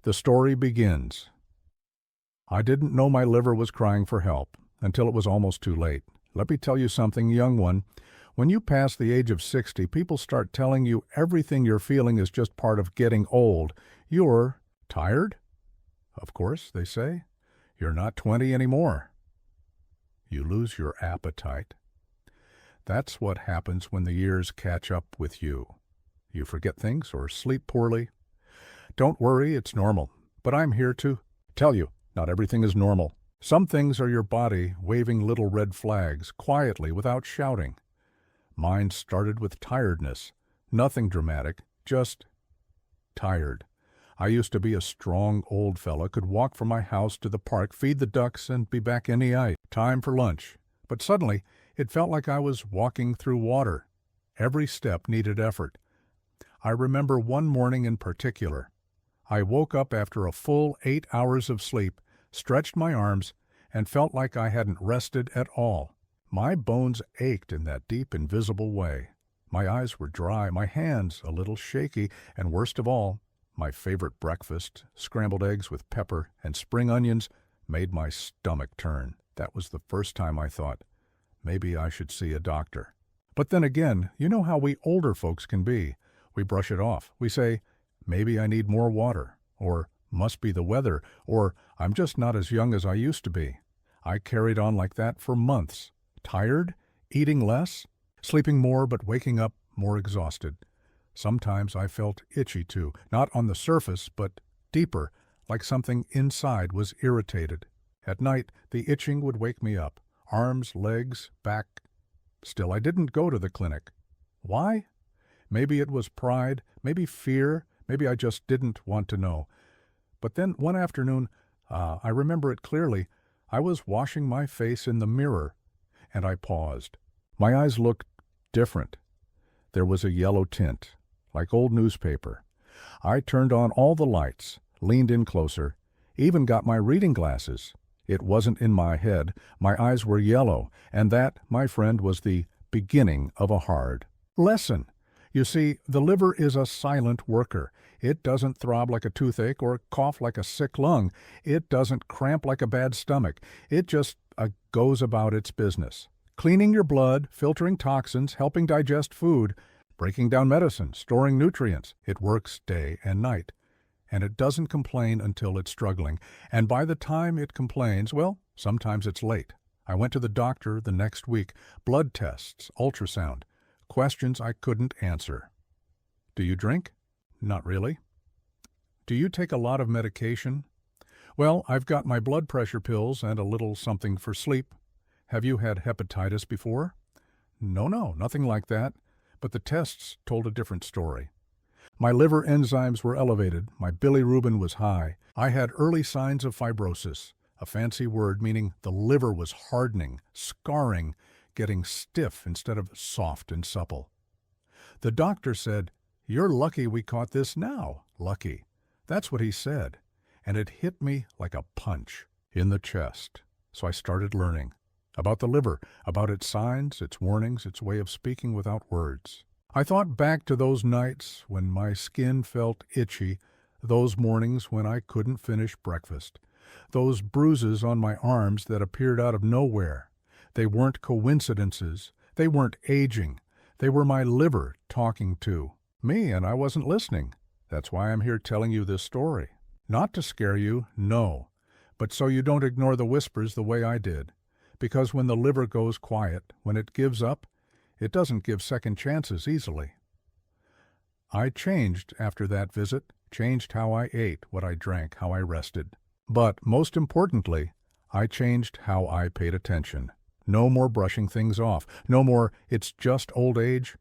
The story begins. I didn't know my liver was crying for help until it was almost too late. Let me tell you something, young one. When you pass the age of 60, people start telling you everything you're feeling is just part of getting old. You're tired? Of course, they say. You're not 20 anymore. You lose your appetite. That's what happens when the years catch up with you. You forget things or sleep poorly. Don't worry, it's normal. But I'm here to tell you, not everything is normal. Some things are your body waving little red flags quietly without shouting. Mine started with tiredness. Nothing dramatic, just tired. I used to be a strong old fella, could walk from my house to the park, feed the ducks, and be back in the night. Time for lunch. But suddenly, it felt like I was walking through water. Every step needed effort. I remember one morning in particular. I woke up after a full 8 hours of sleep, stretched my arms, and felt like I hadn't rested at all. My bones ached in that deep, invisible way. My eyes were dry, my hands a little shaky, and worst of all, my favorite breakfast, scrambled eggs with pepper and spring onions, made my stomach turn. That was the first time I thought, maybe I should see a doctor. But then again, you know how we older folks can be. We brush it off. We say, maybe I need more water, or must be the weather, or I'm just not as young as I used to be. I carried on like that for months. Tired, eating less, sleeping more but waking up more exhausted. Sometimes I felt itchy too, not on the surface, but deeper, like something inside was irritated. At night, the itching would wake me up, arms, legs, back. Still, I didn't go to the clinic. Why? Maybe it was pride, maybe fear, maybe I just didn't want to know. But then one afternoon, I remember it clearly, I was washing my face in the mirror, and I paused. My eyes looked different. There was a yellow tint, like old newspaper. I turned on all the lights, leaned in closer, even got my reading glasses. It wasn't in my head. My eyes were yellow, and that, my friend, was the beginning of a hard lesson. You see, the liver is a silent worker. It doesn't throb like a toothache or cough like a sick lung. It doesn't cramp like a bad stomach. It just goes about its business. Cleaning your blood, filtering toxins, helping digest food, breaking down medicine, storing nutrients. It works day and night. And it doesn't complain until it's struggling. And by the time it complains, well, sometimes it's late. I went to the doctor the next week. Blood tests, ultrasound. Questions I couldn't answer. Do you drink? Not really. Do you take a lot of medication? Well, I've got my blood pressure pills and a little something for sleep. Have you had hepatitis before? No, nothing like that. But the tests told a different story. My liver enzymes were elevated. My bilirubin was high. I had early signs of fibrosis, a fancy word meaning the liver was hardening, scarring, getting stiff instead of soft and supple. The doctor said, "You're lucky we caught this now." Lucky. That's what he said. And it hit me like a punch in the chest. So I started learning about the liver, about its signs, its warnings, its way of speaking without words. I thought back to those nights when my skin felt itchy, those mornings when I couldn't finish breakfast, those bruises on my arms that appeared out of nowhere. They weren't coincidences. They weren't aging. They were my liver talking to me, and I wasn't listening. That's why I'm here telling you this story. Not to scare you, no, but so you don't ignore the whispers the way I did. Because when the liver goes quiet, when it gives up, it doesn't give second chances easily. I changed after that visit, changed how I ate, what I drank, how I rested. But most importantly, I changed how I paid attention. No more brushing things off. No more, it's just old age.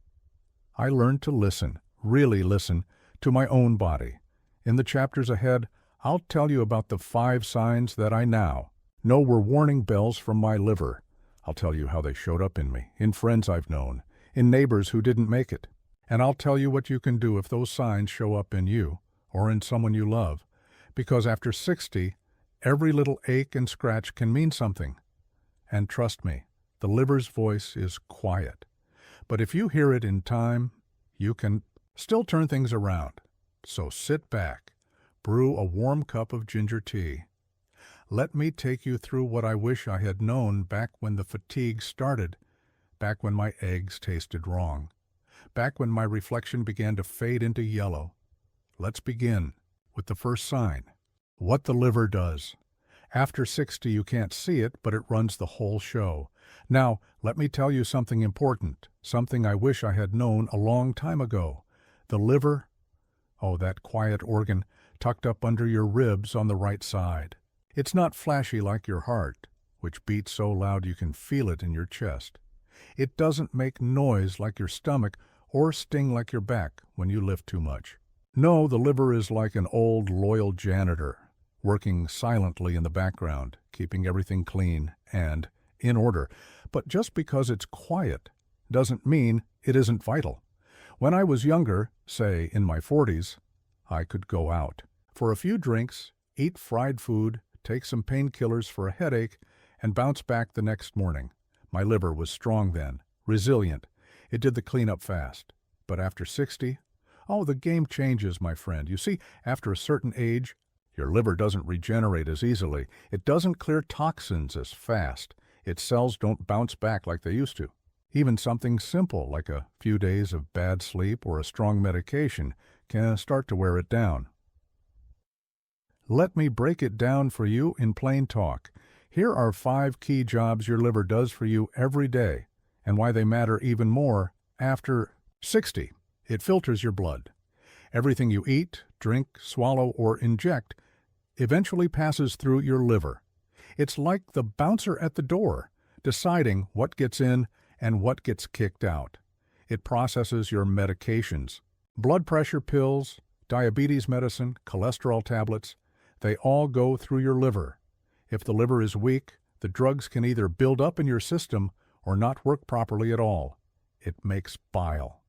I learned to listen, really listen, to my own body. In the chapters ahead, I'll tell you about the 5 signs that I now know were warning bells from my liver. I'll tell you how they showed up in me, in friends I've known, in neighbors who didn't make it. And I'll tell you what you can do if those signs show up in you or in someone you love. Because after 60, every little ache and scratch can mean something. And trust me, the liver's voice is quiet. But if you hear it in time, you can still turn things around. So sit back, brew a warm cup of ginger tea. Let me take you through what I wish I had known back when the fatigue started, back when my eggs tasted wrong, back when my reflection began to fade into yellow. Let's begin with the first sign, what the liver does. After 60, you can't see it, but it runs the whole show. Now, let me tell you something important, something I wish I had known a long time ago. The liver, oh, that quiet organ tucked up under your ribs on the right side. It's not flashy like your heart, which beats so loud you can feel it in your chest. It doesn't make noise like your stomach or sting like your back when you lift too much. No, the liver is like an old, loyal janitor, working silently in the background, keeping everything clean and in order. But just because it's quiet doesn't mean it isn't vital. When I was younger, say in my 40s, I could go out for a few drinks, eat fried food, take some painkillers for a headache, and bounce back the next morning. My liver was strong then, resilient. It did the cleanup fast. But after 60, oh, the game changes, my friend. You see, after a certain age, your liver doesn't regenerate as easily. It doesn't clear toxins as fast. Its cells don't bounce back like they used to. Even something simple like a few days of bad sleep or a strong medication can start to wear it down. Let me break it down for you in plain talk. Here are 5 key jobs your liver does for you every day, and why they matter even more after 60. It filters your blood. Everything you eat, drink, swallow, or inject eventually passes through your liver. It's like the bouncer at the door, deciding what gets in and what gets kicked out. It processes your medications, blood pressure pills, diabetes medicine, cholesterol tablets. They all go through your liver. If the liver is weak, the drugs can either build up in your system or not work properly at all. It makes bile.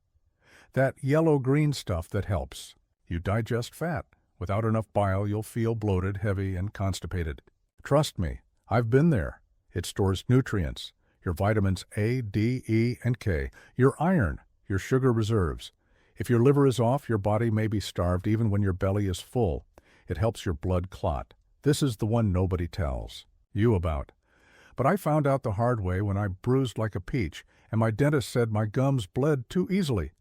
That yellow-green stuff that helps. You digest fat. Without enough bile, you'll feel bloated, heavy, and constipated. Trust me, I've been there. It stores nutrients, your vitamins A, D, E, and K, your iron, your sugar reserves. If your liver is off, your body may be starved even when your belly is full. It helps your blood clot. This is the one nobody tells you about. But I found out the hard way when I bruised like a peach, and my dentist said my gums bled too easily.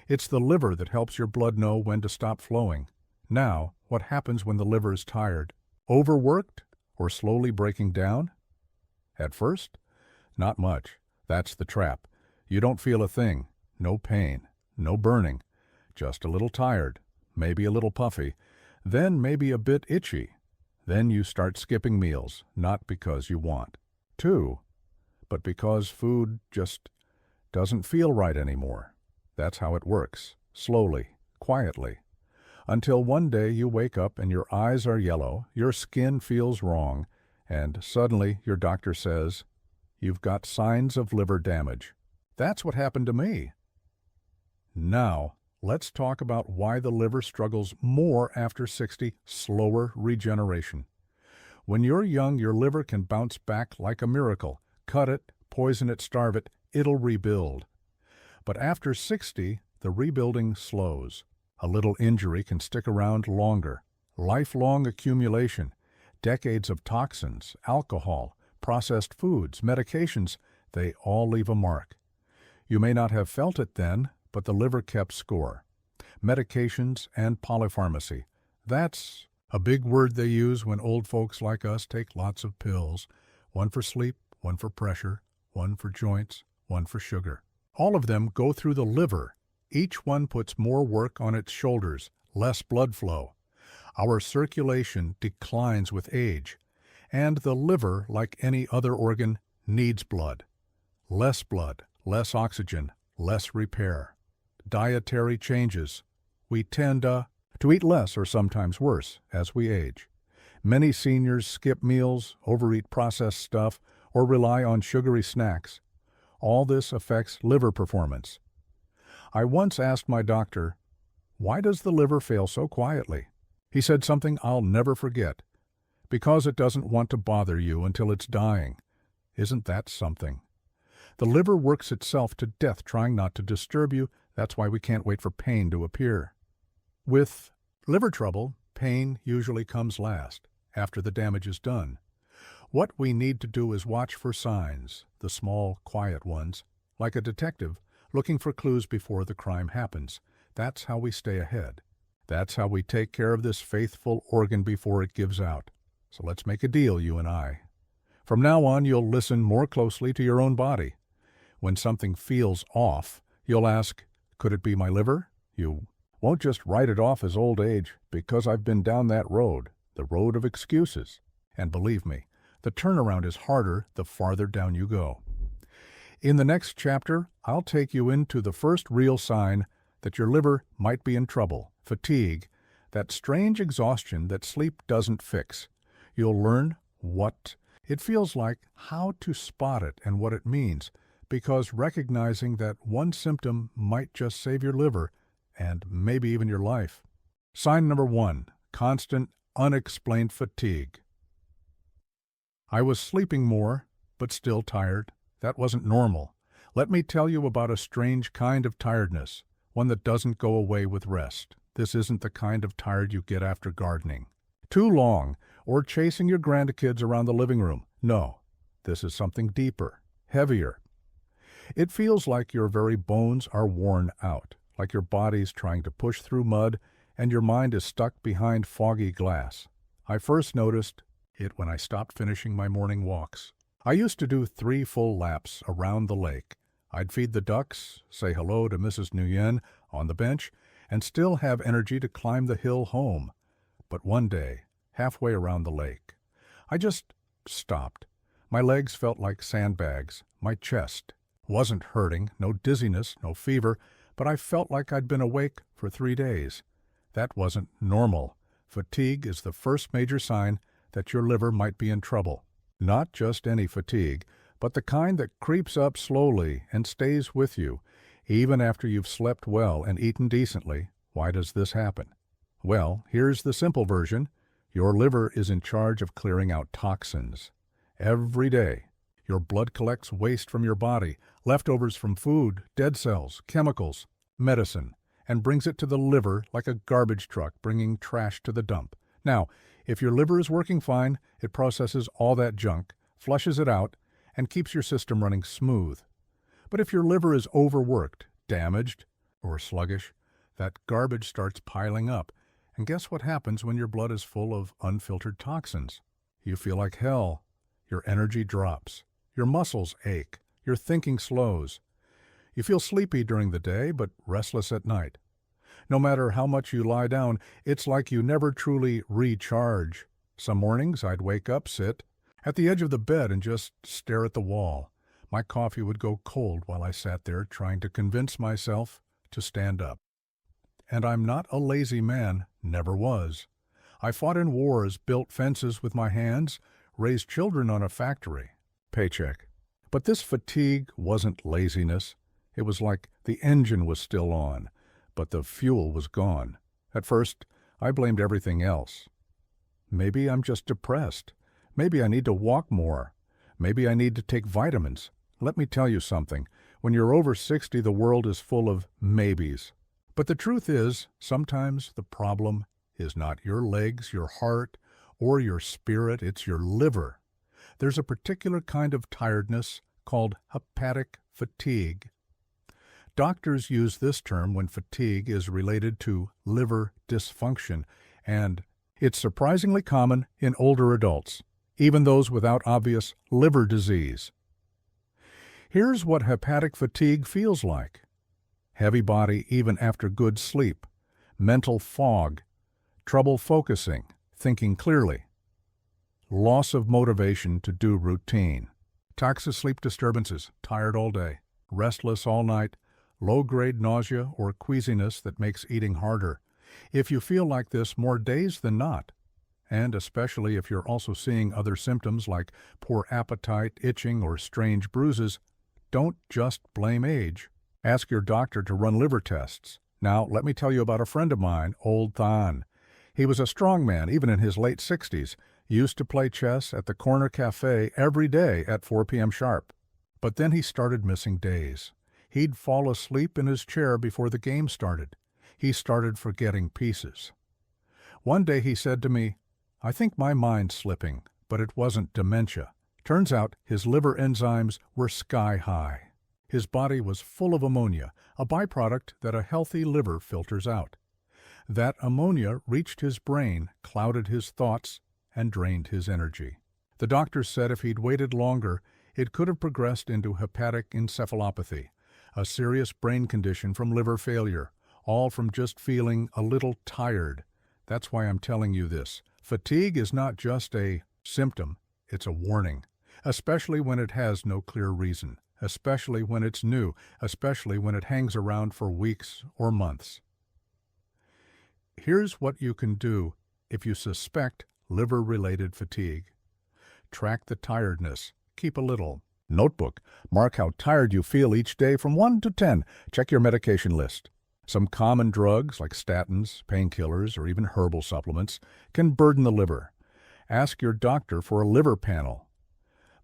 It's the liver that helps your blood know when to stop flowing. Now, what happens when the liver is tired? Overworked or slowly breaking down? At first, not much. That's the trap. You don't feel a thing. No pain, no burning. Just a little tired, maybe a little puffy, then maybe a bit itchy. Then you start skipping meals, not because you want to, but because food just doesn't feel right anymore. That's how it works, slowly, quietly, until one day you wake up and your eyes are yellow, your skin feels wrong, and suddenly your doctor says, you've got signs of liver damage. That's what happened to me. Now, let's talk about why the liver struggles more after 60, slower regeneration. When you're young, your liver can bounce back like a miracle. Cut it, poison it, starve it, it'll rebuild. But after 60, the rebuilding slows. A little injury can stick around longer. Lifelong accumulation, decades of toxins, alcohol, processed foods, medications, they all leave a mark. You may not have felt it then, but the liver kept score. Medications and polypharmacy. That's a big word they use when old folks like us take lots of pills. One for sleep, one for pressure, one for joints, one for sugar. All of them go through the liver. Each one puts more work on its shoulders, less blood flow. Our circulation declines with age, and the liver, like any other organ, needs blood. Less oxygen, less repair. Dietary changes. We tend to eat less or sometimes worse as we age. Many seniors skip meals, overeat processed stuff, or rely on sugary snacks. All this affects liver performance. I once asked my doctor, why does the liver fail so quietly? He said something I'll never forget. Because it doesn't want to bother you until it's dying. Isn't that something? The liver works itself to death trying not to disturb you. That's why we can't wait for pain to appear. With liver trouble, pain usually comes last, after the damage is done. What we need to do is watch for signs, the small, quiet ones, like a detective, looking for clues before the crime happens. That's how we stay ahead. That's how we take care of this faithful organ before it gives out. So let's make a deal, you and I. From now on, you'll listen more closely to your own body. When something feels off, you'll ask, could it be my liver? You won't just write it off as old age, because I've been down that road, the road of excuses. And believe me, the turnaround is harder the farther down you go. In the next chapter, I'll take you into the first real sign that your liver might be in trouble, fatigue, that strange exhaustion that sleep doesn't fix. You'll learn what it feels like, how to spot it, and what it means, because recognizing that one symptom might just save your liver and maybe even your life. Sign number 1, constant, unexplained fatigue. I was sleeping more, but still tired. That wasn't normal. Let me tell you about a strange kind of tiredness, one that doesn't go away with rest. This isn't the kind of tired you get after gardening too long or chasing your grandkids around the living room. No, this is something deeper, heavier. It feels like your very bones are worn out, like your body's trying to push through mud and your mind is stuck behind foggy glass. I first noticed it when I stopped finishing my morning walks. I used to do 3 full laps around the lake. I'd feed the ducks, say hello to Mrs. Nguyen on the bench, and still have energy to climb the hill home. But one day, halfway around the lake, I just stopped. My legs felt like sandbags. My chest wasn't hurting, no dizziness, no fever, but I felt like I'd been awake for 3 days. That wasn't normal. Fatigue is the first major sign that your liver might be in trouble. Not just any fatigue, but the kind that creeps up slowly and stays with you, even after you've slept well and eaten decently. Why does this happen? Well, here's the simple version. Your liver is in charge of clearing out toxins. Every day, your blood collects waste from your body, leftovers from food, dead cells, chemicals, medicine, and brings it to the liver like a garbage truck bringing trash to the dump. Now, if your liver is working fine, it processes all that junk, flushes it out, and keeps your system running smooth. But if your liver is overworked, damaged, or sluggish, that garbage starts piling up. And guess what happens when your blood is full of unfiltered toxins? You feel like hell. Your energy drops. Your muscles ache. Your thinking slows. You feel sleepy during the day, but restless at night. No matter how much you lie down, it's like you never truly recharge. Some mornings I'd wake up, sit at the edge of the bed and just stare at the wall. My coffee would go cold while I sat there trying to convince myself to stand up. And I'm not a lazy man, never was. I fought in wars, built fences with my hands, raised children on a factory. Paycheck. But this fatigue wasn't laziness. It was like the engine was still on, but the fuel was gone. At first, I blamed everything else. Maybe I'm just depressed. Maybe I need to walk more. Maybe I need to take vitamins. Let me tell you something. When you're over 60, the world is full of maybes. But the truth is, sometimes the problem is not your legs, your heart, or your spirit, it's your liver. There's a particular kind of tiredness called hepatic fatigue. Doctors use this term when fatigue is related to liver dysfunction, and it's surprisingly common in older adults, even those without obvious liver disease. Here's what hepatic fatigue feels like. Heavy body even after good sleep, mental fog, trouble focusing, thinking clearly, loss of motivation to do routine, toxic sleep disturbances, tired all day, restless all night, low-grade nausea or queasiness that makes eating harder. If you feel like this more days than not, and especially if you're also seeing other symptoms like poor appetite, itching, or strange bruises, don't just blame age. Ask your doctor to run liver tests. Now, let me tell you about a friend of mine, Old Than. He was a strong man, even in his late 60s, used to play chess at the corner cafe every day at 4 p.m. sharp. But then he started missing days. He'd fall asleep in his chair before the game started. He started forgetting pieces. One day he said to me, "I think my mind's slipping," but it wasn't dementia. Turns out his liver enzymes were sky high. His body was full of ammonia, a byproduct that a healthy liver filters out. That ammonia reached his brain, clouded his thoughts, and drained his energy. The doctors said if he'd waited longer, it could have progressed into hepatic encephalopathy, a serious brain condition from liver failure, all from just feeling a little tired. That's why I'm telling you this. Fatigue is not just a symptom, it's a warning, especially when it has no clear reason, especially when it's new, especially when it hangs around for weeks or months. Here's what you can do if you suspect liver-related fatigue. Track the tiredness. Keep a little notebook. Mark how tired you feel each day from 1 to 10. Check your medication list. Some common drugs like statins, painkillers, or even herbal supplements can burden the liver. Ask your doctor for a liver panel.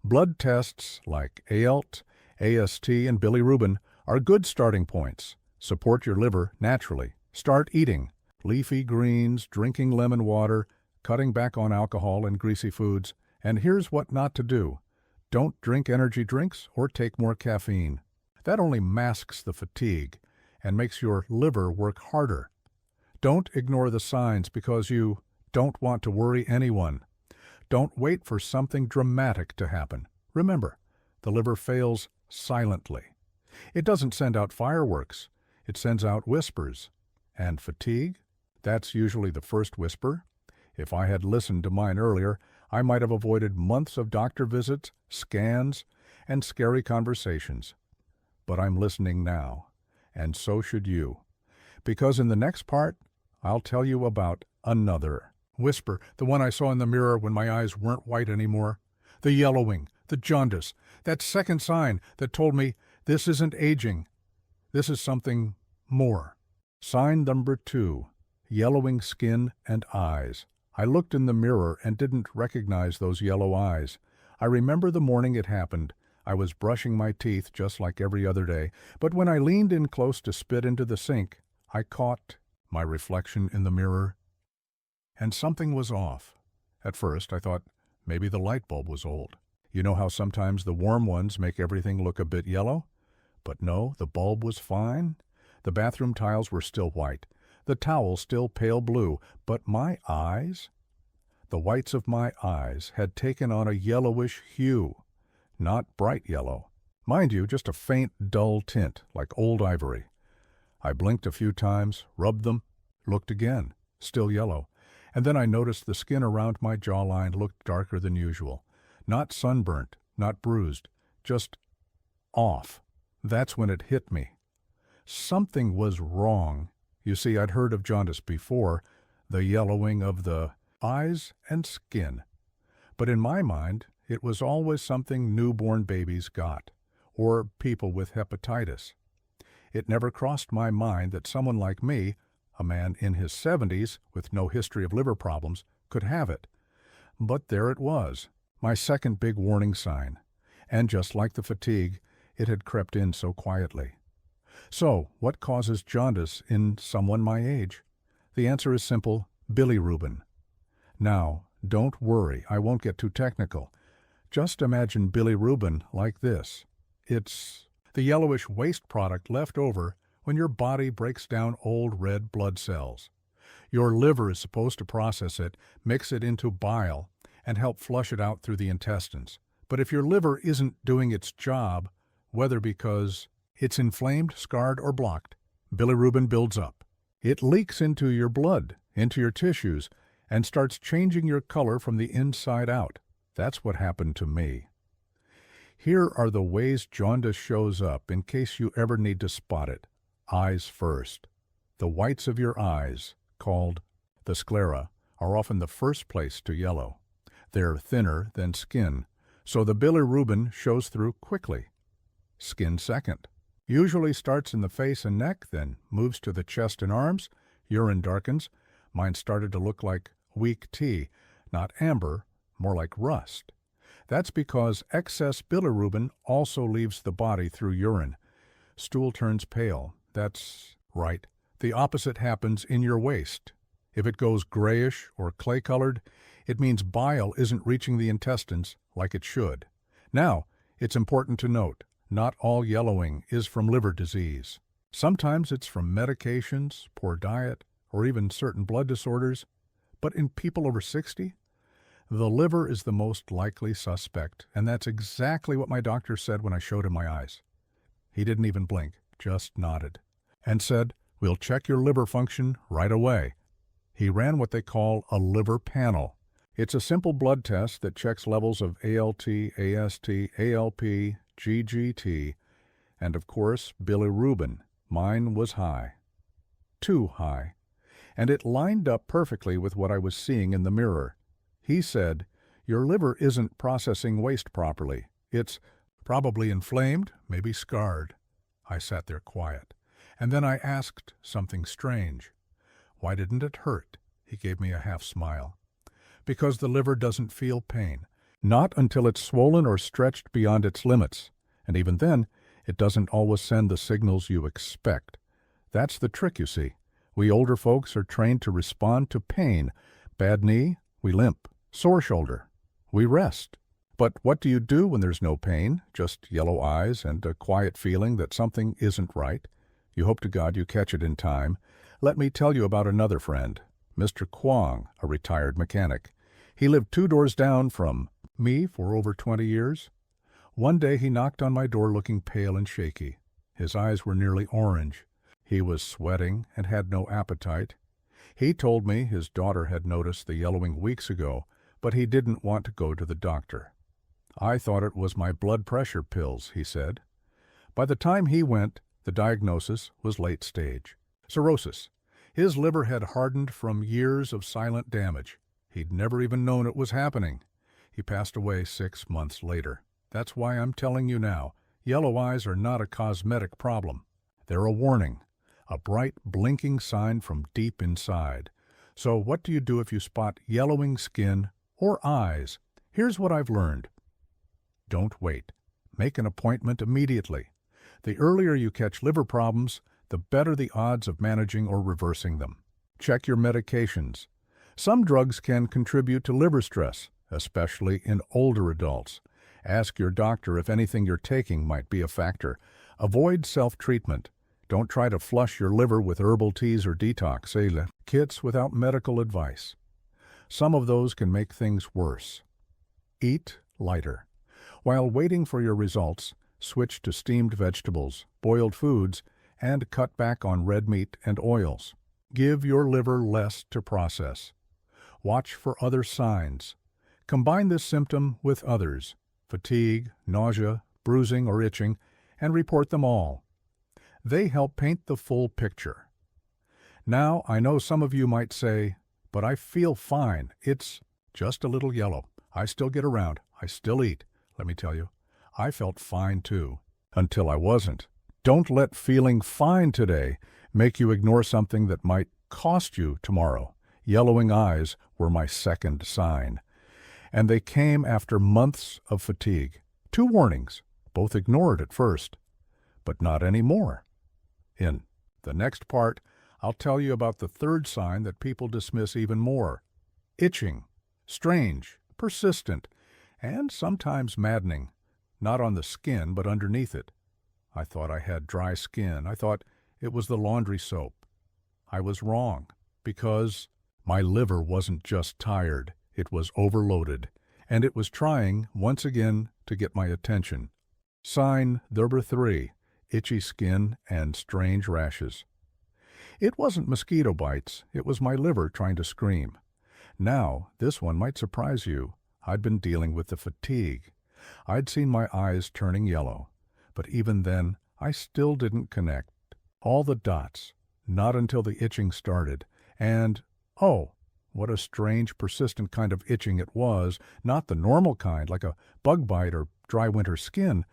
Blood tests like ALT, AST, and bilirubin are good starting points. Support your liver naturally. Start eating leafy greens, drinking lemon water, cutting back on alcohol and greasy foods. And here's what not to do. Don't drink energy drinks or take more caffeine. That only masks the fatigue and makes your liver work harder. Don't ignore the signs because you don't want to worry anyone. Don't wait for something dramatic to happen. Remember, the liver fails silently. It doesn't send out fireworks. It sends out whispers. And fatigue? That's usually the first whisper. If I had listened to mine earlier, I might have avoided months of doctor visits, scans, and scary conversations. But I'm listening now, and so should you. Because in the next part, I'll tell you about another whisper, the one I saw in the mirror when my eyes weren't white anymore. The yellowing, the jaundice, that second sign that told me this isn't aging. This is something more. Sign number 2, yellowing skin and eyes. I looked in the mirror and didn't recognize those yellow eyes. I remember the morning it happened. I was brushing my teeth just like every other day, but when I leaned in close to spit into the sink, I caught my reflection in the mirror, and something was off. At first, I thought maybe the light bulb was old. You know how sometimes the warm ones make everything look a bit yellow? But no, the bulb was fine. The bathroom tiles were still white, the towel still pale blue, but my eyes? The whites of my eyes had taken on a yellowish hue, not bright yellow. Mind you, just a faint, dull tint, like old ivory. I blinked a few times, rubbed them, looked again, still yellow, and then I noticed the skin around my jawline looked darker than usual. Not sunburnt, not bruised, just off. That's when it hit me. Something was wrong. You see, I'd heard of jaundice before, the yellowing of the eyes and skin. But in my mind, it was always something newborn babies got, or people with hepatitis. It never crossed my mind that someone like me, a man in his 70s with no history of liver problems, could have it. But there it was, my second big warning sign. And just like the fatigue, it had crept in so quietly. So, what causes jaundice in someone my age? The answer is simple: bilirubin. Now, don't worry, I won't get too technical. Just imagine bilirubin like this. It's the yellowish waste product left over when your body breaks down old red blood cells. Your liver is supposed to process it, mix it into bile, and help flush it out through the intestines. But if your liver isn't doing its job, whether because it's inflamed, scarred, or blocked, bilirubin builds up. It leaks into your blood, into your tissues, and starts changing your color from the inside out. That's what happened to me. Here are the ways jaundice shows up in case you ever need to spot it. Eyes first. The whites of your eyes, called the sclera, are often the first place to yellow. They're thinner than skin, so the bilirubin shows through quickly. Skin second. Usually starts in the face and neck, then moves to the chest and arms. Urine darkens. Mine started to look like weak tea, not amber, more like rust. That's because excess bilirubin also leaves the body through urine. Stool turns pale. That's right. The opposite happens in your waist. If it goes grayish or clay-colored, it means bile isn't reaching the intestines like it should. Now, it's important to note, not all yellowing is from liver disease. Sometimes it's from medications, poor diet, or even certain blood disorders. But in people over 60, the liver is the most likely suspect, and that's exactly what my doctor said when I showed him my eyes. He didn't even blink, just nodded, and said, "We'll check your liver function right away." He ran what they call a liver panel. It's a simple blood test that checks levels of ALT, AST, ALP, GGT, and of course bilirubin. Mine was high. Too high. And it lined up perfectly with what I was seeing in the mirror. He said, "Your liver isn't processing waste properly. It's probably inflamed, maybe scarred." I sat there quiet. And then I asked something strange. "Why didn't it hurt?" He gave me a half smile. "Because the liver doesn't feel pain. Not until it's swollen or stretched beyond its limits. And even then, it doesn't always send the signals you expect. That's the trick, you see. We older folks are trained to respond to pain. Bad knee, we limp. Sore shoulder, we rest. But what do you do when there's no pain, just yellow eyes and a quiet feeling that something isn't right? You hope to God you catch it in time. Let me tell you about another friend, Mr. Kwong, a retired mechanic. He lived 2 doors down from me for over 20 years. One day he knocked on my door looking pale and shaky. His eyes were nearly orange. He was sweating and had no appetite. He told me his daughter had noticed the yellowing weeks ago, but he didn't want to go to the doctor. "I thought it was my blood pressure pills," he said. By the time he went, the diagnosis was late stage. Cirrhosis. His liver had hardened from years of silent damage. He'd never even known it was happening. He passed away 6 months later. That's why I'm telling you now, yellow eyes are not a cosmetic problem. They're a warning, a bright, blinking sign from deep inside. So what do you do if you spot yellowing skin or eyes? Here's what I've learned. Don't wait. Make an appointment immediately. The earlier you catch liver problems, the better the odds of managing or reversing them. Check your medications. Some drugs can contribute to liver stress, especially in older adults. Ask your doctor if anything you're taking might be a factor. Avoid self-treatment. Don't try to flush your liver with herbal teas or detox kits without medical advice. Some of those can make things worse. Eat lighter. While waiting for your results, switch to steamed vegetables, boiled foods, and cut back on red meat and oils. Give your liver less to process. Watch for other signs. Combine this symptom with others, fatigue, nausea, bruising, or itching, and report them all. They help paint the full picture. Now, I know some of you might say, "But I feel fine. It's just a little yellow. I still get around. I still eat." Let me tell you, I felt fine too, until I wasn't. Don't let feeling fine today make you ignore something that might cost you tomorrow. Yellowing eyes were my second sign, and they came after months of fatigue. 2 warnings, both ignored at first, but not anymore. In the next part, I'll tell you about the third sign that people dismiss even more. Itching, strange, persistent, and sometimes maddening. Not on the skin, but underneath it. I thought I had dry skin. I thought it was the laundry soap. I was wrong, because my liver wasn't just tired. It was overloaded, and it was trying, once again, to get my attention. Sign number 3, itchy skin and strange rashes. It wasn't mosquito bites. It was my liver trying to scream. Now, this one might surprise you. I'd been dealing with the fatigue. I'd seen my eyes turning yellow, but even then, I still didn't connect all the dots, not until the itching started. And, oh, what a strange, persistent kind of itching it was, not the normal kind, like a bug bite or dry winter skin.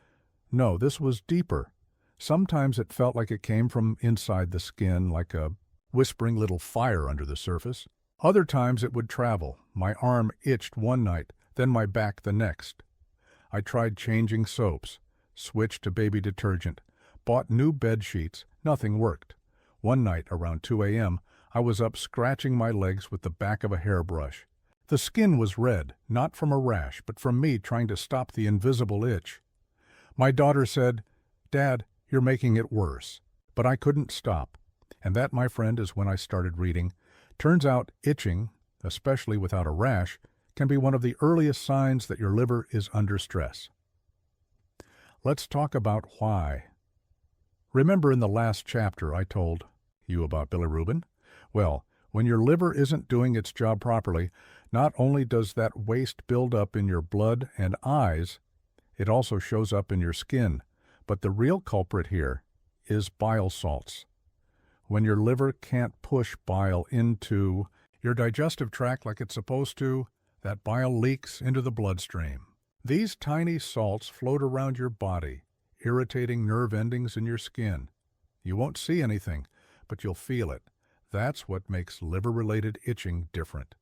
No, this was deeper. Sometimes it felt like it came from inside the skin, like a whispering little fire under the surface. Other times it would travel. My arm itched one night, then my back the next. I tried changing soaps, switched to baby detergent, bought new bed sheets. Nothing worked. One night around 2 a.m., I was up scratching my legs with the back of a hairbrush. The skin was red, not from a rash, but from me trying to stop the invisible itch. My daughter said, "Dad, you're making it worse." But I couldn't stop. And that, my friend, is when I started reading. Turns out itching, especially without a rash, can be one of the earliest signs that your liver is under stress. Let's talk about why. Remember in the last chapter I told you about bilirubin? Well, when your liver isn't doing its job properly, not only does that waste build up in your blood and eyes, it also shows up in your skin. But the real culprit here is bile salts. When your liver can't push bile into your digestive tract like it's supposed to, that bile leaks into the bloodstream. These tiny salts float around your body, irritating nerve endings in your skin. You won't see anything, but you'll feel it. That's what makes liver-related itching different.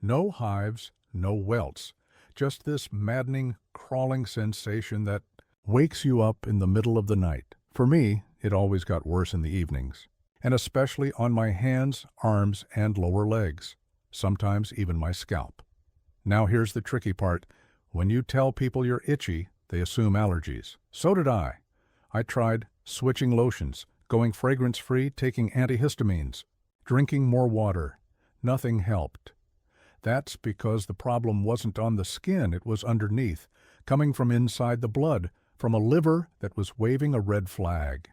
No hives, no welts, just this maddening, crawling sensation that wakes you up in the middle of the night. For me, it always got worse in the evenings, and especially on my hands, arms, and lower legs, sometimes even my scalp. Now here's the tricky part. When you tell people you're itchy, they assume allergies. So did I. I tried switching lotions, going fragrance-free, taking antihistamines, drinking more water. Nothing helped. That's because the problem wasn't on the skin, it was underneath, coming from inside the blood, from a liver that was waving a red flag.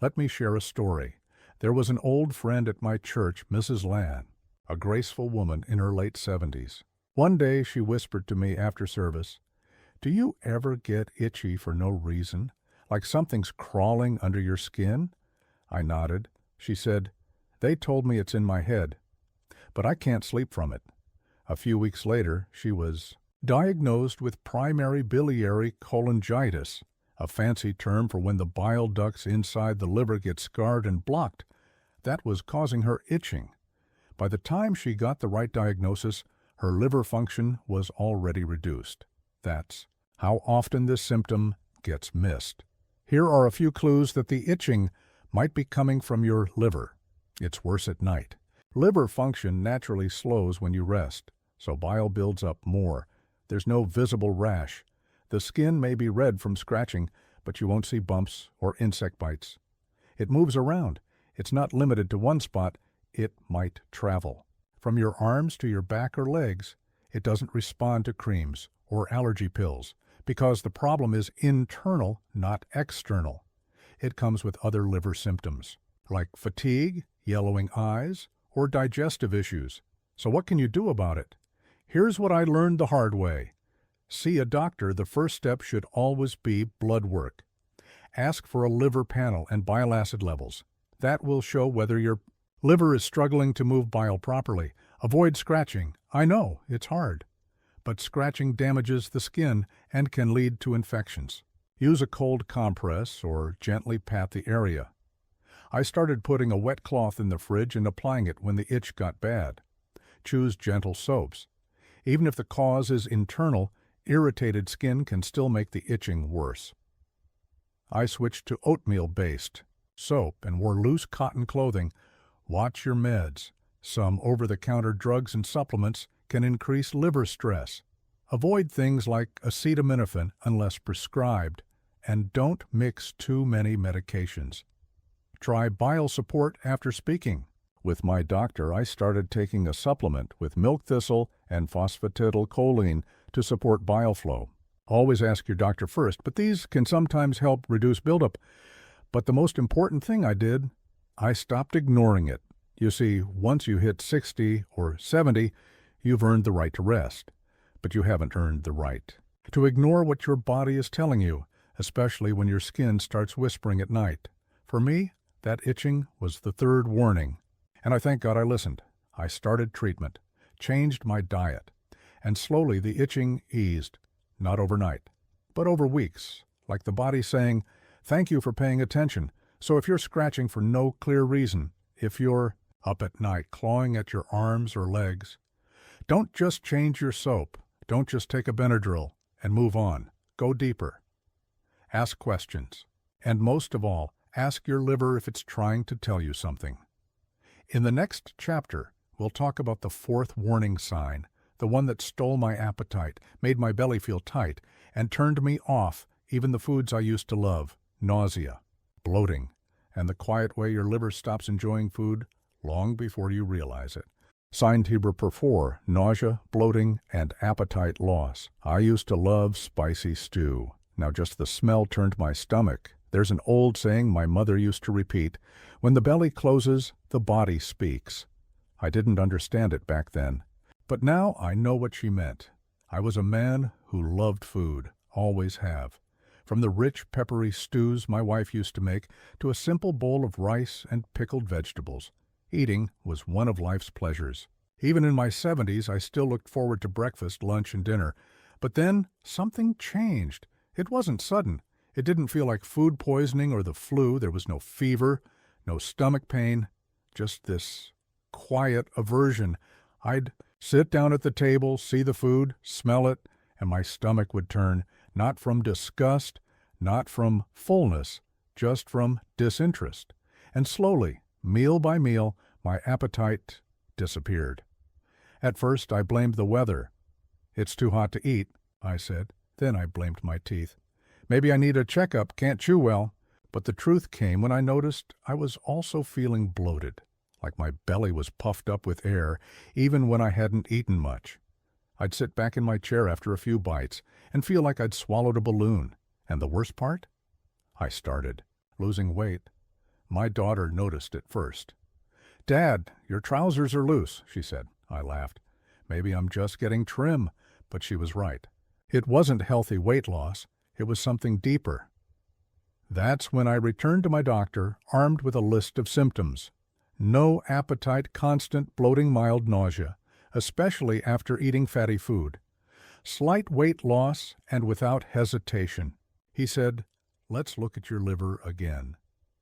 Let me share a story. There was an old friend at my church, Mrs. Lan, a graceful woman in her late 70s. One day she whispered to me after service, "Do you ever get itchy for no reason, like something's crawling under your skin?" I nodded. She said, "They told me it's in my head, but I can't sleep from it." A few weeks later, she was diagnosed with primary biliary cholangitis, a fancy term for when the bile ducts inside the liver get scarred and blocked. That was causing her itching. By the time she got the right diagnosis, her liver function was already reduced. That's how often this symptom gets missed. Here are a few clues that the itching might be coming from your liver. It's worse at night. Liver function naturally slows when you rest, so bile builds up more. There's no visible rash. The skin may be red from scratching, but you won't see bumps or insect bites. It moves around. It's not limited to one spot. It might travel. From your arms to your back or legs, it doesn't respond to creams or allergy pills because the problem is internal, not external. It comes with other liver symptoms, like fatigue, yellowing eyes, or digestive issues. So what can you do about it? Here's what I learned the hard way. See a doctor. The first step should always be blood work. Ask for a liver panel and bile acid levels. That will show whether your liver is struggling to move bile properly. Avoid scratching. I know, it's hard. But scratching damages the skin and can lead to infections. Use a cold compress or gently pat the area. I started putting a wet cloth in the fridge and applying it when the itch got bad. Choose gentle soaps. Even if the cause is internal, irritated skin can still make the itching worse. I switched to oatmeal-based soap and wore loose cotton clothing. Watch your meds. Some over-the-counter drugs and supplements can increase liver stress. Avoid things like acetaminophen unless prescribed, and don't mix too many medications. Try bile support after speaking. With my doctor, I started taking a supplement with milk thistle and phosphatidylcholine to support bile flow. Always ask your doctor first, but these can sometimes help reduce buildup. But the most important thing I did, I stopped ignoring it. You see, once you hit 60 or 70, you've earned the right to rest. But you haven't earned the right to ignore what your body is telling you, especially when your skin starts whispering at night. For me, that itching was the third warning. And I thank God I listened. I started treatment, changed my diet, and slowly the itching eased, not overnight, but over weeks, like the body saying, "Thank you for paying attention." So if you're scratching for no clear reason, if you're up at night clawing at your arms or legs, don't just change your soap. Don't just take a Benadryl and move on. Go deeper. Ask questions. And most of all, ask your liver if it's trying to tell you something. In the next chapter, we'll talk about the fourth warning sign, the one that stole my appetite, made my belly feel tight, and turned me off even the foods I used to love: nausea, bloating, and the quiet way your liver stops enjoying food long before you realize it. Sign number 4, nausea, bloating, and appetite loss. I used to love spicy stew. Now just the smell turned my stomach. There's an old saying my mother used to repeat: when the belly closes, the body speaks. I didn't understand it back then, but now I know what she meant. I was a man who loved food, always have. From the rich, peppery stews my wife used to make to a simple bowl of rice and pickled vegetables. Eating was one of life's pleasures. Even in my 70s, I still looked forward to breakfast, lunch, and dinner. But then something changed. It wasn't sudden. It didn't feel like food poisoning or the flu. There was no fever, no stomach pain, just this quiet aversion. I'd sit down at the table, see the food, smell it, and my stomach would turn, not from disgust, not from fullness, just from disinterest. And slowly, meal by meal, my appetite disappeared. At first, I blamed the weather. "It's too hot to eat," I said. Then I blamed my teeth. "Maybe I need a checkup, can't chew well." But the truth came when I noticed I was also feeling bloated, like my belly was puffed up with air, even when I hadn't eaten much. I'd sit back in my chair after a few bites and feel like I'd swallowed a balloon. And the worst part? I started losing weight. My daughter noticed it first. "Dad, your trousers are loose," she said. I laughed. Maybe I'm just getting trim, but she was right. It wasn't healthy weight loss. It was something deeper. That's when I returned to my doctor, armed with a list of symptoms. No appetite, constant bloating, mild nausea, especially after eating fatty food. Slight weight loss and without hesitation. He said, "Let's look at your liver again."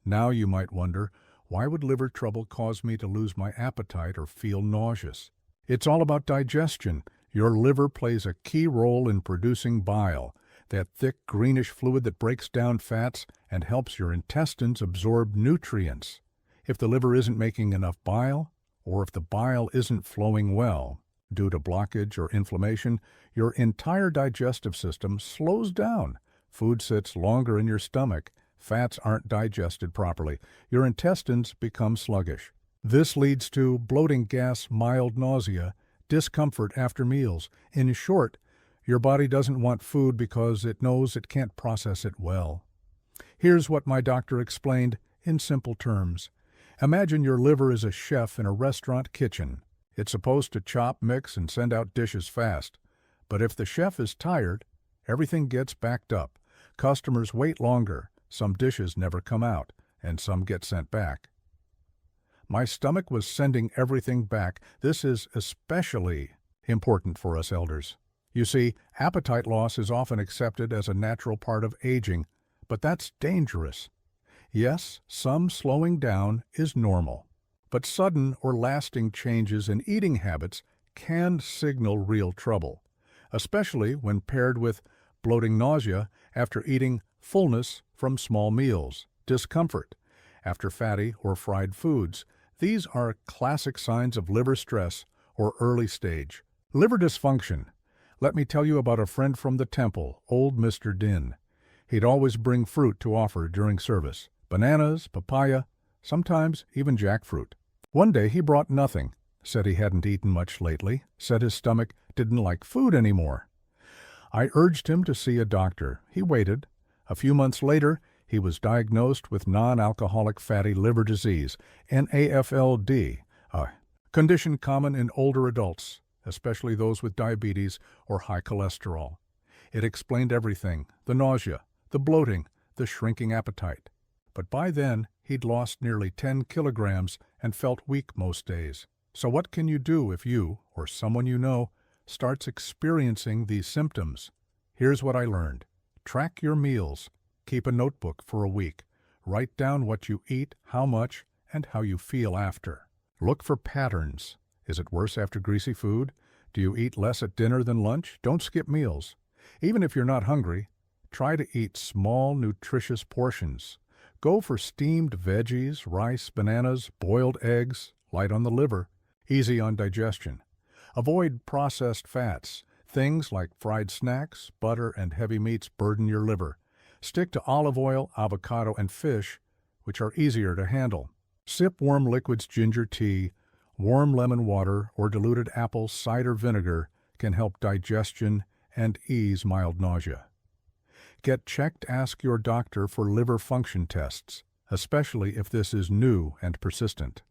Now you might wonder, why would liver trouble cause me to lose my appetite or feel nauseous? It's all about digestion. Your liver plays a key role in producing bile, that thick greenish fluid that breaks down fats and helps your intestines absorb nutrients. If the liver isn't making enough bile, or if the bile isn't flowing well, due to blockage or inflammation, your entire digestive system slows down. Food sits longer in your stomach. Fats aren't digested properly. Your intestines become sluggish. This leads to bloating, gas, mild nausea, discomfort after meals. In short, your body doesn't want food because it knows it can't process it well. Here's what my doctor explained in simple terms. Imagine your liver is a chef in a restaurant kitchen. It's supposed to chop, mix, and send out dishes fast. But if the chef is tired, everything gets backed up. Customers wait longer. Some dishes never come out, and some get sent back. My stomach was sending everything back. This is especially important for us elders. You see, appetite loss is often accepted as a natural part of aging, but that's dangerous. Yes, some slowing down is normal, but sudden or lasting changes in eating habits can signal real trouble, especially when paired with bloating, nausea after eating, fullness from small meals, discomfort after fatty or fried foods. These are classic signs of liver stress or early stage. Liver dysfunction. Let me tell you about a friend from the temple, old Mr. Din. He'd always bring fruit to offer during service. Bananas, papaya, sometimes even jackfruit. One day he brought nothing, said he hadn't eaten much lately, said his stomach didn't like food anymore. I urged him to see a doctor. He waited. A few months later, he was diagnosed with non-alcoholic fatty liver disease, NAFLD, a condition common in older adults, especially those with diabetes or high cholesterol. It explained everything: the nausea, the bloating, the shrinking appetite. But by then, he'd lost nearly 10 kilograms and felt weak most days. So what can you do if you, or someone you know, starts experiencing these symptoms? Here's what I learned. Track your meals. Keep a notebook for a week. Write down what you eat, how much, and how you feel after. Look for patterns. Is it worse after greasy food? Do you eat less at dinner than lunch? Don't skip meals. Even if you're not hungry, try to eat small, nutritious portions. Go for steamed veggies, rice, bananas, boiled eggs, light on the liver, easy on digestion. Avoid processed fats. Things like fried snacks, butter, and heavy meats burden your liver. Stick to olive oil, avocado, and fish, which are easier to handle. Sip warm liquids, ginger tea, warm lemon water, or diluted apple cider vinegar can help digestion and ease mild nausea. Get checked. Ask your doctor for liver function tests, especially if this is new and persistent.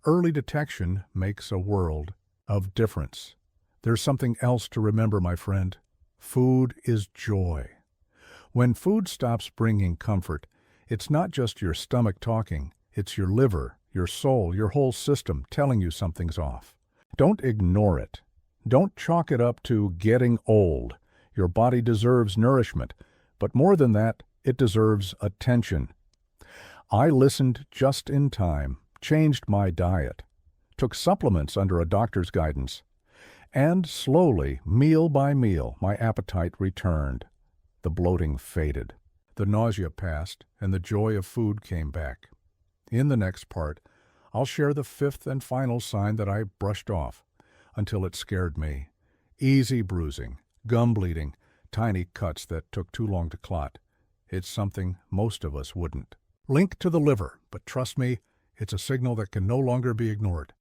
Early detection makes a world of difference. There's something else to remember, my friend. Food is joy. When food stops bringing comfort, it's not just your stomach talking, it's your liver, your soul, your whole system telling you something's off. Don't ignore it. Don't chalk it up to getting old. Your body deserves nourishment, but more than that, it deserves attention. I listened just in time, changed my diet, took supplements under a doctor's guidance, and slowly, meal by meal, my appetite returned. The bloating faded. The nausea passed, and the joy of food came back. In the next part, I'll share the fifth and final sign that I brushed off until it scared me. Easy bruising, gum bleeding, tiny cuts that took too long to clot. It's something most of us wouldn't. Link to the liver, but trust me, it's a signal that can no longer be ignored.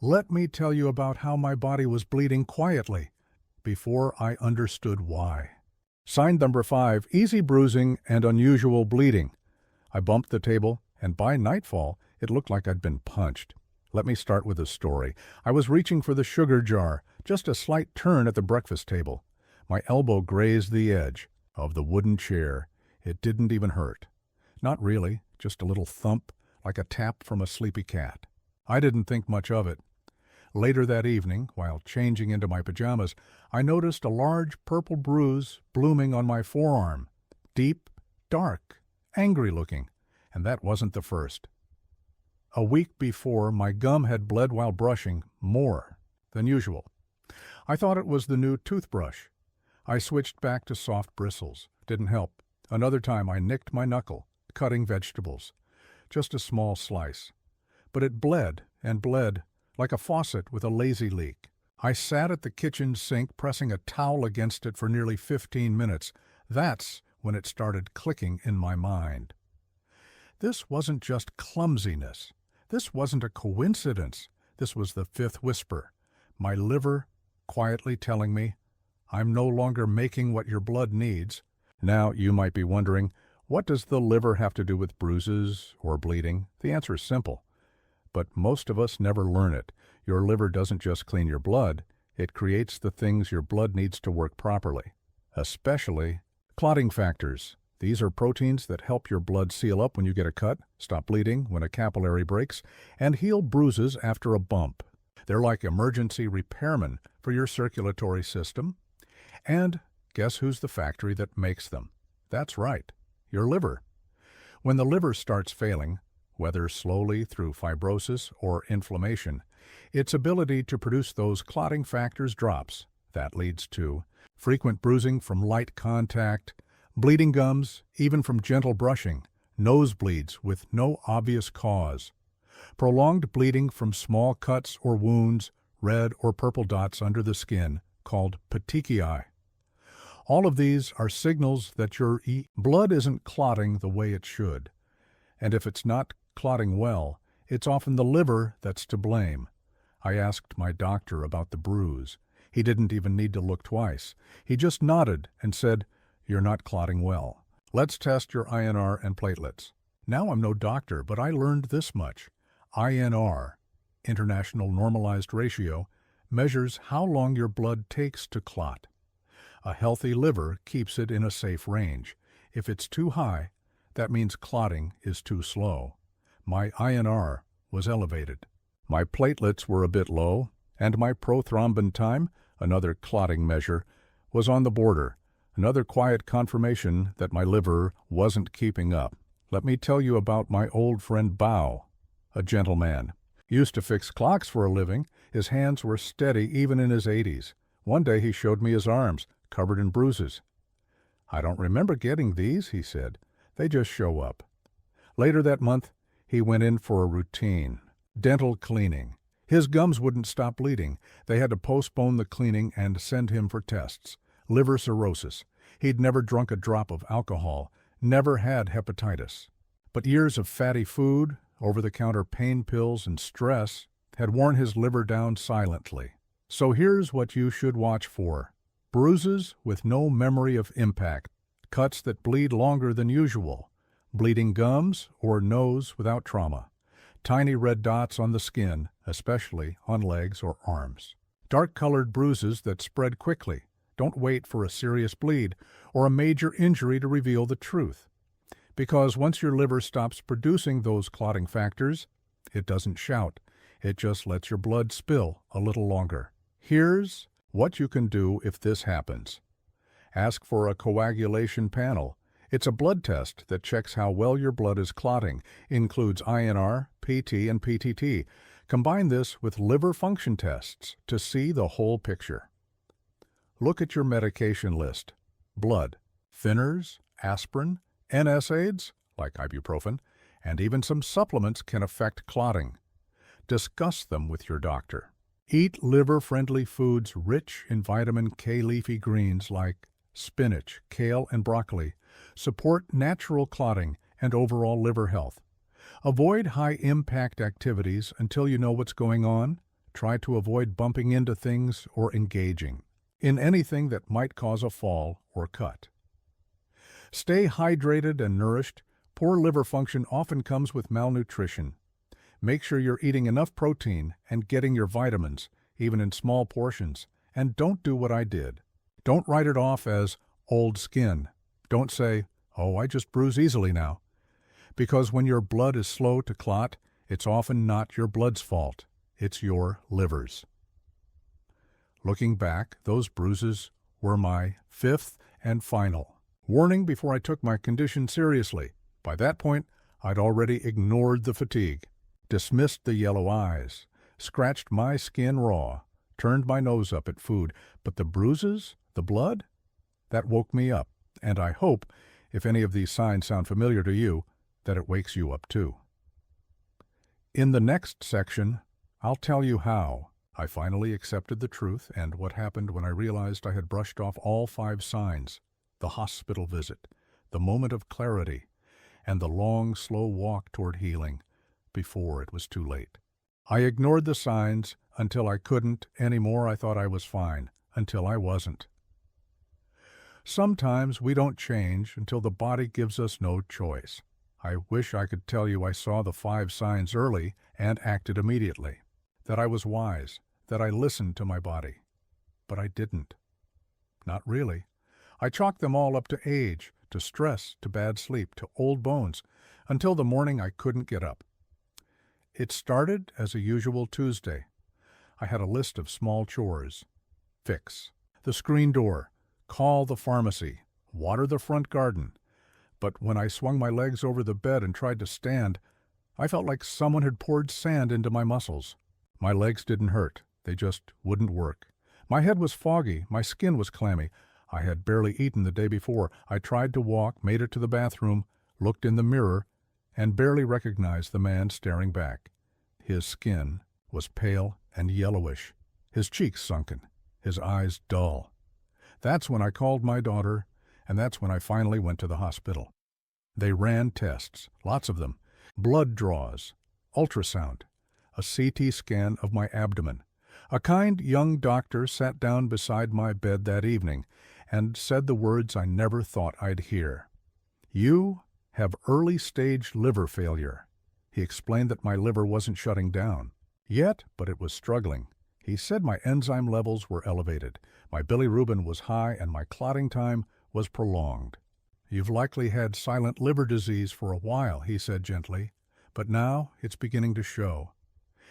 Let me tell you about how my body was bleeding quietly before I understood why. Sign number 5, easy bruising and unusual bleeding. I bumped the table, and by nightfall, it looked like I'd been punched. Let me start with a story. I was reaching for the sugar jar, just a slight turn at the breakfast table. My elbow grazed the edge of the wooden chair. It didn't even hurt. Not really, just a little thump, like a tap from a sleepy cat. I didn't think much of it. Later that evening, while changing into my pajamas, I noticed a large purple bruise blooming on my forearm. Deep, dark, angry looking, and that wasn't the first. A week before, my gum had bled while brushing more than usual. I thought it was the new toothbrush. I switched back to soft bristles. Didn't help. Another time I nicked my knuckle, cutting vegetables. Just a small slice. But it bled and bled, like a faucet with a lazy leak. I sat at the kitchen sink pressing a towel against it for nearly 15 minutes. That's when it started clicking in my mind. This wasn't just clumsiness. This wasn't a coincidence. This was the fifth whisper. My liver quietly telling me, I'm no longer making what your blood needs. Now, you might be wondering, what does the liver have to do with bruises or bleeding? The answer is simple. But most of us never learn it. Your liver doesn't just clean your blood, it creates the things your blood needs to work properly, especially clotting factors. These are proteins that help your blood seal up when you get a cut, stop bleeding when a capillary breaks, and heal bruises after a bump. They're like emergency repairmen for your circulatory system. And guess who's the factory that makes them? That's right, your liver. When the liver starts failing, whether slowly through fibrosis or inflammation, its ability to produce those clotting factors drops. That leads to frequent bruising from light contact, bleeding gums, even from gentle brushing, nosebleeds with no obvious cause, prolonged bleeding from small cuts or wounds, red or purple dots under the skin, called petechiae. All of these are signals that your blood isn't clotting the way it should. And if it's not clotting well, it's often the liver that's to blame. I asked my doctor about the bruise. He didn't even need to look twice. He just nodded and said, "You're not clotting well. Let's test your INR and platelets." Now I'm no doctor, but I learned this much. INR, International Normalized Ratio, measures how long your blood takes to clot. A healthy liver keeps it in a safe range. If it's too high, that means clotting is too slow. My INR was elevated. My platelets were a bit low, and my prothrombin time, another clotting measure, was on the border, another quiet confirmation that my liver wasn't keeping up. Let me tell you about my old friend Bao, a gentleman. Used to fix clocks for a living. His hands were steady even in his 80s. One day he showed me his arms, covered in bruises. "I don't remember getting these," he said. "They just show up." Later that month, he went in for a routine. Dental cleaning. His gums wouldn't stop bleeding. They had to postpone the cleaning and send him for tests. Liver cirrhosis. He'd never drunk a drop of alcohol, never had hepatitis. But years of fatty food, over-the-counter pain pills, and stress had worn his liver down silently. So here's what you should watch for. Bruises with no memory of impact, cuts that bleed longer than usual, bleeding gums or nose without trauma, tiny red dots on the skin, especially on legs or arms, dark-colored bruises that spread quickly. Don't wait for a serious bleed or a major injury to reveal the truth. Because once your liver stops producing those clotting factors, it doesn't shout. It just lets your blood spill a little longer. Here's what you can do if this happens. Ask for a coagulation panel. It's a blood test that checks how well your blood is clotting, includes INR, PT, and PTT. Combine this with liver function tests to see the whole picture. Look at your medication list. Blood, thinners, aspirin, NSAIDs, like ibuprofen, and even some supplements can affect clotting. Discuss them with your doctor. Eat liver-friendly foods rich in vitamin K leafy greens like spinach, kale, and broccoli. Support natural clotting and overall liver health. Avoid high-impact activities until you know what's going on. Try to avoid bumping into things or engaging in anything that might cause a fall or cut. Stay hydrated and nourished. Poor liver function often comes with malnutrition. Make sure you're eating enough protein and getting your vitamins, even in small portions. And don't do what I did. Don't write it off as old skin. Don't say, "Oh, I just bruise easily now." Because when your blood is slow to clot, it's often not your blood's fault. It's your liver's. Looking back, those bruises were my fifth and final warning before I took my condition seriously. By that point, I'd already ignored the fatigue, dismissed the yellow eyes, scratched my skin raw, turned my nose up at food. But the bruises, the blood, that woke me up. And I hope, if any of these signs sound familiar to you, that it wakes you up too. In the next section, I'll tell you how I finally accepted the truth and what happened when I realized I had brushed off all 5 signs: the hospital visit, the moment of clarity, and the long, slow walk toward healing before it was too late. I ignored the signs until I couldn't anymore. I thought I was fine, until I wasn't. Sometimes we don't change until the body gives us no choice. I wish I could tell you I saw the 5 signs early and acted immediately, that I was wise, that I listened to my body. But I didn't. Not really. I chalked them all up to age, to stress, to bad sleep, to old bones, until the morning I couldn't get up. It started as a usual Tuesday. I had a list of small chores. Fix the screen door, call the pharmacy, water the front garden. But when I swung my legs over the bed and tried to stand, I felt like someone had poured sand into my muscles. My legs didn't hurt. They just wouldn't work. My head was foggy. My skin was clammy. I had barely eaten the day before. I tried to walk, made it to the bathroom, looked in the mirror, and barely recognized the man staring back. His skin was pale and yellowish, his cheeks sunken, his eyes dull. That's when I called my daughter, and that's when I finally went to the hospital. They ran tests, lots of them, blood draws, ultrasound, a CT scan of my abdomen. A kind young doctor sat down beside my bed that evening and said the words I never thought I'd hear. "You have early-stage liver failure." He explained that my liver wasn't shutting down yet, but it was struggling. He said my enzyme levels were elevated, my bilirubin was high, and my clotting time was prolonged. "You've likely had silent liver disease for a while," he said gently, "but now it's beginning to show."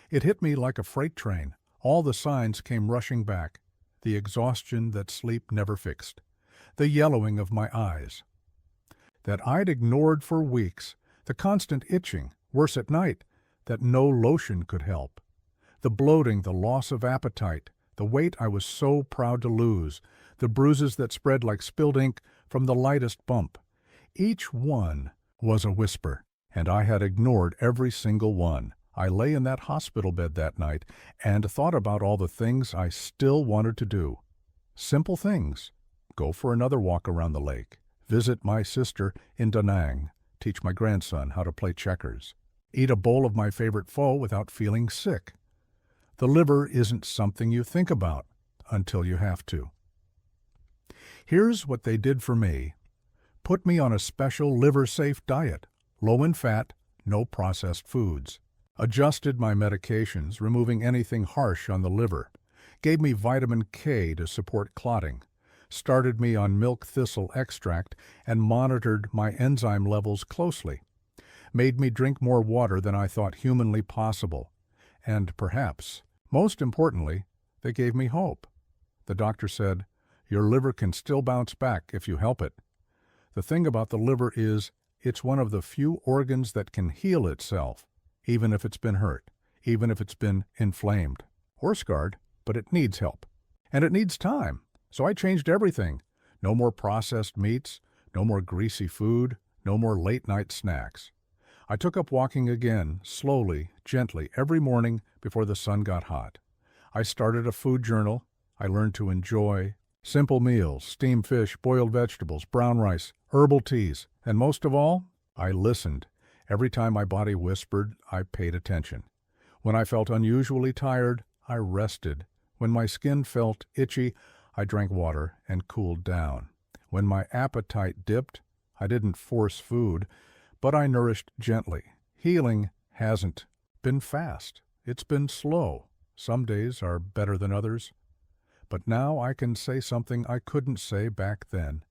It hit me like a freight train. All the signs came rushing back. The exhaustion that sleep never fixed. The yellowing of my eyes that I'd ignored for weeks. The constant itching, worse at night, that no lotion could help. The bloating, the loss of appetite, the weight I was so proud to lose, the bruises that spread like spilled ink from the lightest bump. Each one was a whisper, and I had ignored every single one. I lay in that hospital bed that night and thought about all the things I still wanted to do. Simple things. Go for another walk around the lake. Visit my sister in Da Nang. Teach my grandson how to play checkers. Eat a bowl of my favorite pho without feeling sick. The liver isn't something you think about until you have to. Here's what they did for me. Put me on a special liver-safe diet, low in fat, no processed foods. Adjusted my medications, removing anything harsh on the liver. Gave me vitamin K to support clotting. Started me on milk thistle extract and monitored my enzyme levels closely. Made me drink more water than I thought humanly possible. And perhaps, most importantly, they gave me hope. The doctor said, "Your liver can still bounce back if you help it." The thing about the liver is, it's one of the few organs that can heal itself, even if it's been hurt, even if it's been inflamed or scarred, but it needs help. And it needs time. So I changed everything. No more processed meats, no more greasy food, no more late-night snacks. I took up walking again, slowly, gently, every morning before the sun got hot. I started a food journal. I learned to enjoy simple meals, steamed fish, boiled vegetables, brown rice, herbal teas, and most of all, I listened. Every time my body whispered, I paid attention. When I felt unusually tired, I rested. When my skin felt itchy, I drank water and cooled down. When my appetite dipped, I didn't force food, but I nourished gently. Healing hasn't been fast. It's been slow. Some days are better than others. But now I can say something I couldn't say back then.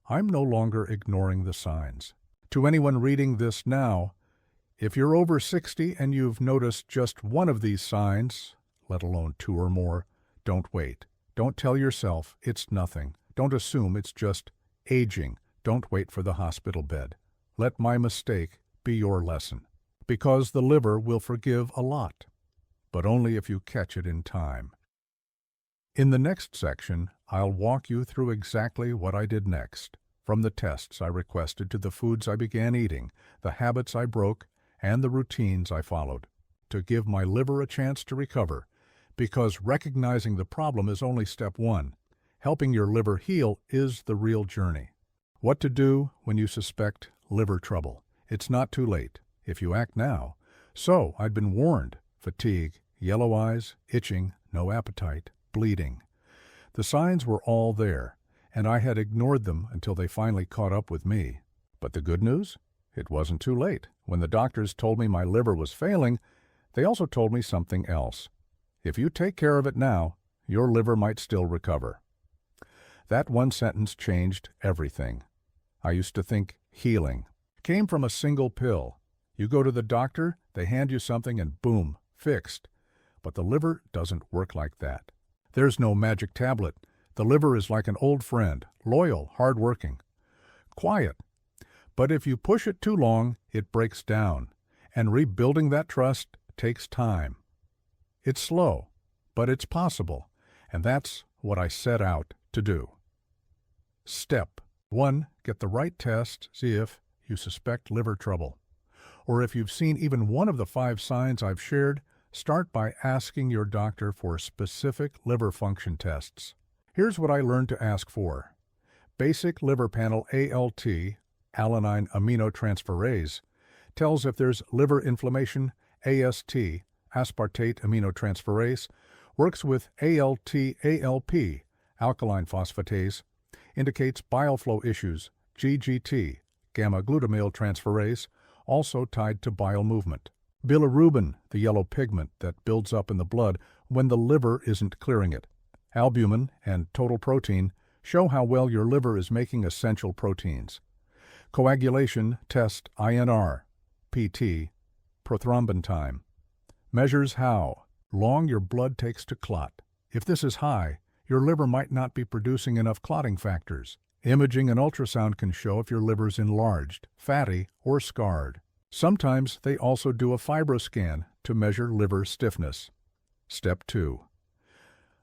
I'm no longer ignoring the signs. To anyone reading this now, if you're over 60 and you've noticed just one of these signs, let alone 2 or more, don't wait. Don't tell yourself it's nothing. Don't assume it's just aging. Don't wait for the hospital bed. Let my mistake be your lesson. Because the liver will forgive a lot, but only if you catch it in time. In the next section, I'll walk you through exactly what I did next, from the tests I requested to the foods I began eating, the habits I broke, and the routines I followed, to give my liver a chance to recover, because recognizing the problem is only step 1. Helping your liver heal is the real journey. What to do when you suspect liver trouble. It's not too late if you act now. So I'd been warned: fatigue, yellow eyes, itching, no appetite, bleeding. The signs were all there, and I had ignored them until they finally caught up with me. But the good news? It wasn't too late. When the doctors told me my liver was failing, they also told me something else. If you take care of it now, your liver might still recover. That one sentence changed everything. I used to think healing came from a single pill. You go to the doctor, they hand you something, and boom, fixed. But the liver doesn't work like that. There's no magic tablet. The liver is like an old friend, loyal, hardworking, quiet. But if you push it too long, it breaks down, and rebuilding that trust takes time. It's slow, but it's possible, and that's what I set out to do. Step 1. Get the right test, see if you suspect liver trouble. Or if you've seen even one of the 5 signs I've shared, start by asking your doctor for specific liver function tests. Here's what I learned to ask for. Basic liver panel ALT, alanine aminotransferase, tells if there's liver inflammation. AST, aspartate aminotransferase, works with ALT-ALP, alkaline phosphatase, indicates bile flow issues. GGT, gamma-glutamyl transferase, also tied to bile movement. Bilirubin, the yellow pigment that builds up in the blood when the liver isn't clearing it. Albumin and total protein show how well your liver is making essential proteins. Coagulation test INR, PT, prothrombin time. Measures how long your blood takes to clot. If this is high, your liver might not be producing enough clotting factors. Imaging and ultrasound can show if your liver's enlarged, fatty, or scarred. Sometimes they also do a fibroscan to measure liver stiffness. Step 2.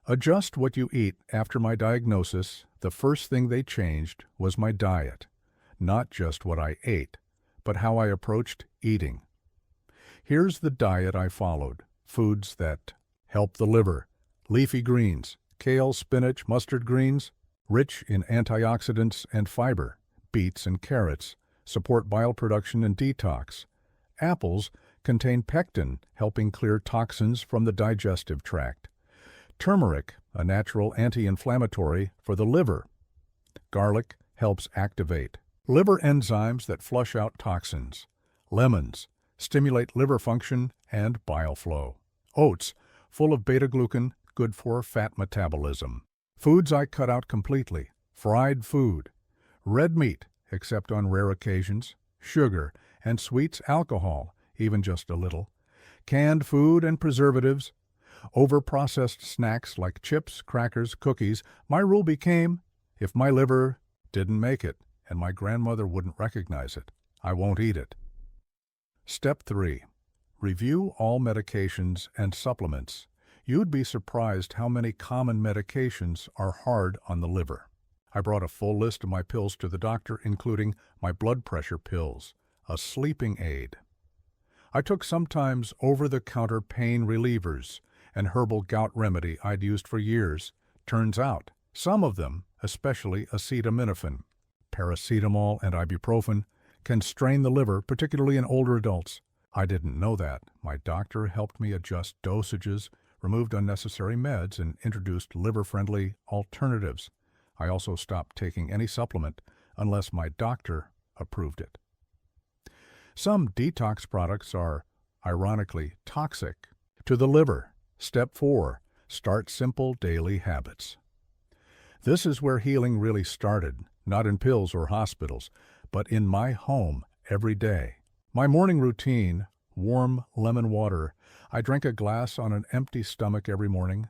Adjust what you eat. After my diagnosis, the first thing they changed was my diet. Not just what I ate, but how I approached eating. Here's the diet I followed. Foods that help the liver: leafy greens, kale, spinach, mustard greens, rich in antioxidants and fiber. Beets and carrots support bile production and detox. Apples contain pectin, helping clear toxins from the digestive tract. Turmeric, a natural anti-inflammatory for the liver. Garlic helps activate liver enzymes that flush out toxins. Lemons stimulate liver function and bile flow. Oats, full of beta-glucan, good for fat metabolism. Foods I cut out completely: fried food, red meat, except on rare occasions, sugar and sweets, alcohol, even just a little, canned food and preservatives, over-processed snacks like chips, crackers, cookies. My rule became, if my liver didn't make it and my grandmother wouldn't recognize it, I won't eat it. Step 3. Review all medications and supplements. You'd be surprised how many common medications are hard on the liver. I brought a full list of my pills to the doctor, including my blood pressure pills, a sleeping aid. I took sometimes over-the-counter pain relievers, an herbal gout remedy I'd used for years. Turns out, some of them, especially acetaminophen, paracetamol, and ibuprofen, can strain the liver, particularly in older adults. I didn't know that. My doctor helped me adjust dosages, removed unnecessary meds, and introduced liver-friendly alternatives. I also stopped taking any supplement unless my doctor approved it. Some detox products are, ironically, toxic to the liver. Step 4. Start simple daily habits. This is where healing really started, not in pills or hospitals, but in my home every day. My morning routine: warm lemon water. I drank a glass on an empty stomach every morning.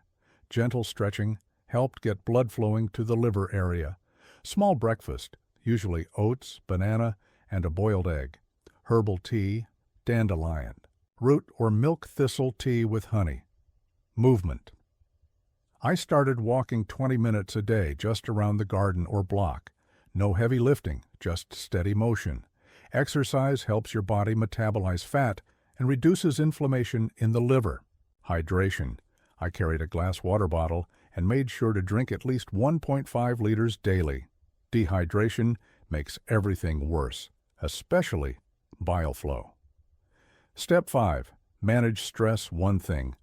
Gentle stretching helped get blood flowing to the liver area. Small breakfast, usually oats, banana, and a boiled egg. Herbal tea, dandelion, root or milk thistle tea with honey. Movement. I started walking 20 minutes a day just around the garden or block. No heavy lifting, just steady motion. Exercise helps your body metabolize fat and reduces inflammation in the liver. Hydration. I carried a glass water bottle and made sure to drink at least 1.5 liters daily. Dehydration makes everything worse, especially bile flow. Step 5. Manage stress. One thing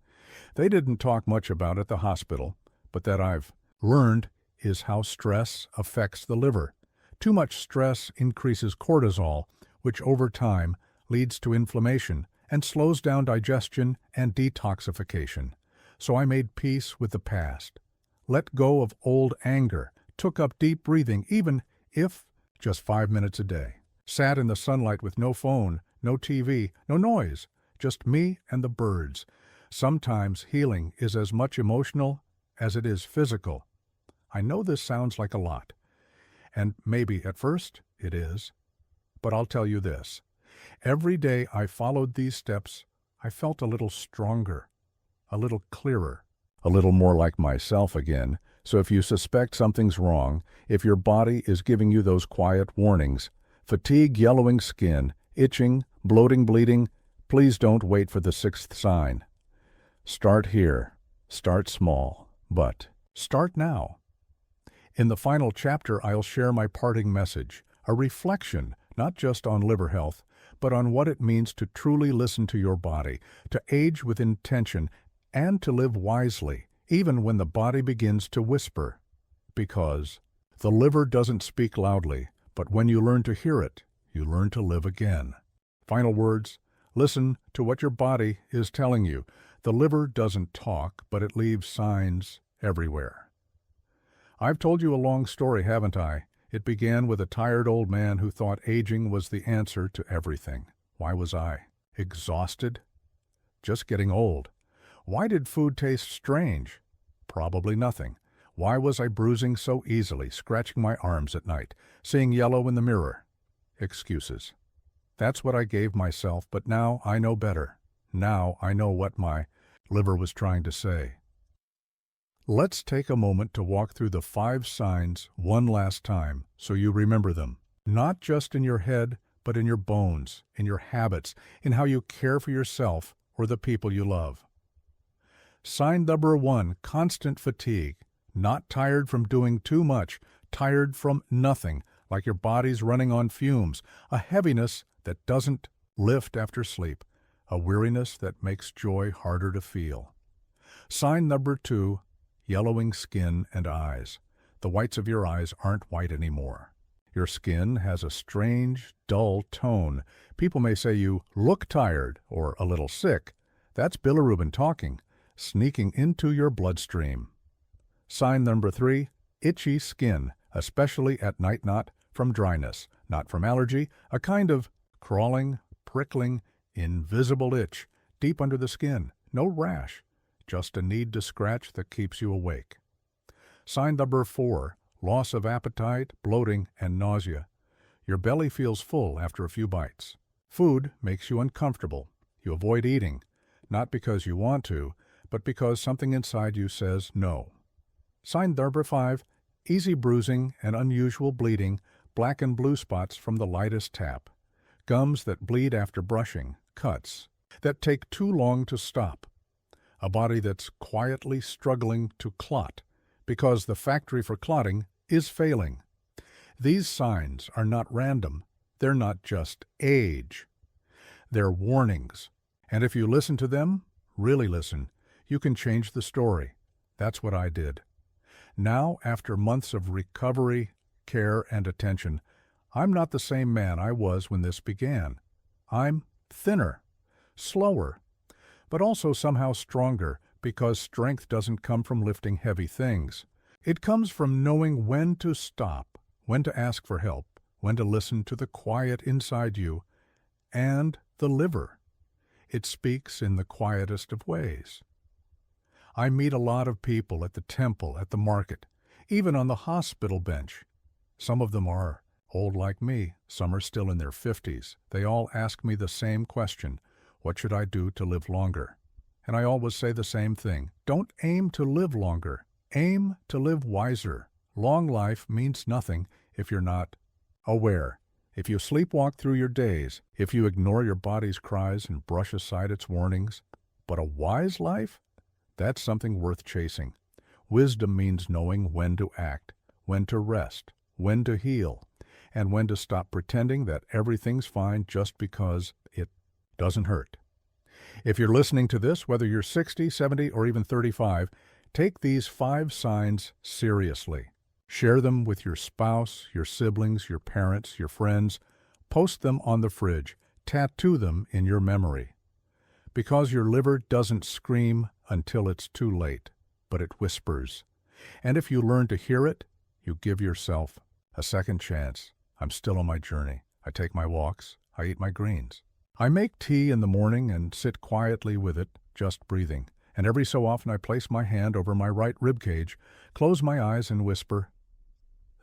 they didn't talk much about at the hospital, but that I've learned, is how stress affects the liver. Too much stress increases cortisol, which over time leads to inflammation and slows down digestion and detoxification. So I made peace with the past, let go of old anger, took up deep breathing, even if just 5 minutes a day. Sat in the sunlight with no phone, no TV, no noise, just me and the birds. Sometimes healing is as much emotional as it is physical. I know this sounds like a lot, and maybe at first it is, but I'll tell you this. Every day I followed these steps, I felt a little stronger, a little clearer, a little more like myself again. So if you suspect something's wrong, if your body is giving you those quiet warnings, fatigue, yellowing skin, itching, bloating, bleeding, please don't wait for the 6th sign. Start here. Start small, but start now. In the final chapter, I'll share my parting message, a reflection not just on liver health, but on what it means to truly listen to your body, to age with intention, and to live wisely, even when the body begins to whisper. Because the liver doesn't speak loudly, but when you learn to hear it, you learn to live again. Final words: listen to what your body is telling you. The liver doesn't talk, but it leaves signs everywhere. I've told you a long story, haven't I? It began with a tired old man who thought aging was the answer to everything. Why was I exhausted? Just getting old. Why did food taste strange? Probably nothing. Why was I bruising so easily, scratching my arms at night, seeing yellow in the mirror? Excuses. That's what I gave myself, but now I know better. Now I know what my liver was trying to say. Let's take a moment to walk through the 5 signs one last time so you remember them, not just in your head, but in your bones, in your habits, in how you care for yourself or the people you love. Sign number 1, constant fatigue. Not tired from doing too much, tired from nothing, like your body's running on fumes, a heaviness that doesn't lift after sleep, a weariness that makes joy harder to feel. Sign number 2, yellowing skin and eyes. The whites of your eyes aren't white anymore. Your skin has a strange, dull tone. People may say you look tired or a little sick. That's bilirubin talking, sneaking into your bloodstream. Sign number 3, itchy skin, especially at night, not from dryness, not from allergy, a kind of crawling, prickling, invisible itch deep under the skin. No rash, just a need to scratch that keeps you awake. Sign number 4, loss of appetite, bloating, and nausea. Your belly feels full after a few bites. Food makes you uncomfortable. You avoid eating, not because you want to, but because something inside you says no. Sign number 5, easy bruising and unusual bleeding, black and blue spots from the lightest tap. Gums that bleed after brushing, cuts that take too long to stop. A body that's quietly struggling to clot because the factory for clotting is failing. These signs are not random. They're not just age. They're warnings. And if you listen to them, really listen, you can change the story. That's what I did. Now, after months of recovery, care, and attention, I'm not the same man I was when this began. I'm thinner, slower, but also somehow stronger, because strength doesn't come from lifting heavy things. It comes from knowing when to stop, when to ask for help, when to listen to the quiet inside you, and the liver. It speaks in the quietest of ways. I meet a lot of people at the temple, at the market, even on the hospital bench. Some of them are old like me, some are still in their 50s. They all ask me the same question: what should I do to live longer? And I always say the same thing: don't aim to live longer, aim to live wiser. Long life means nothing if you're not aware. If you sleepwalk through your days, if you ignore your body's cries and brush aside its warnings. But a wise life? That's something worth chasing. Wisdom means knowing when to act, when to rest, when to heal, and when to stop pretending that everything's fine just because it doesn't hurt. If you're listening to this, whether you're 60, 70, or even 35, take these 5 signs seriously. Share them with your spouse, your siblings, your parents, your friends. Post them on the fridge. Tattoo them in your memory. Because your liver doesn't scream until it's too late, but it whispers. And if you learn to hear it, you give yourself a second chance. I'm still on my journey. I take my walks. I eat my greens. I make tea in the morning and sit quietly with it, just breathing. And every so often I place my hand over my right rib cage, close my eyes and whisper,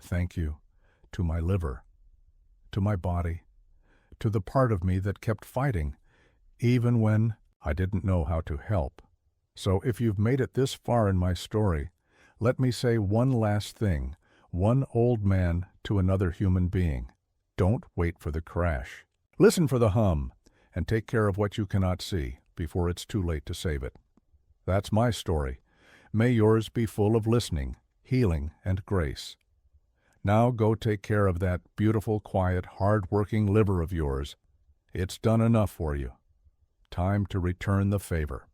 "Thank you," to my liver, to my body, to the part of me that kept fighting, even when I didn't know how to help. So if you've made it this far in my story, let me say one last thing, one old man to another human being. Don't wait for the crash. Listen for the hum, and take care of what you cannot see before it's too late to save it. That's my story. May yours be full of listening, healing, and grace. Now go take care of that beautiful, quiet, hard-working liver of yours. It's done enough for you. Time to return the favor.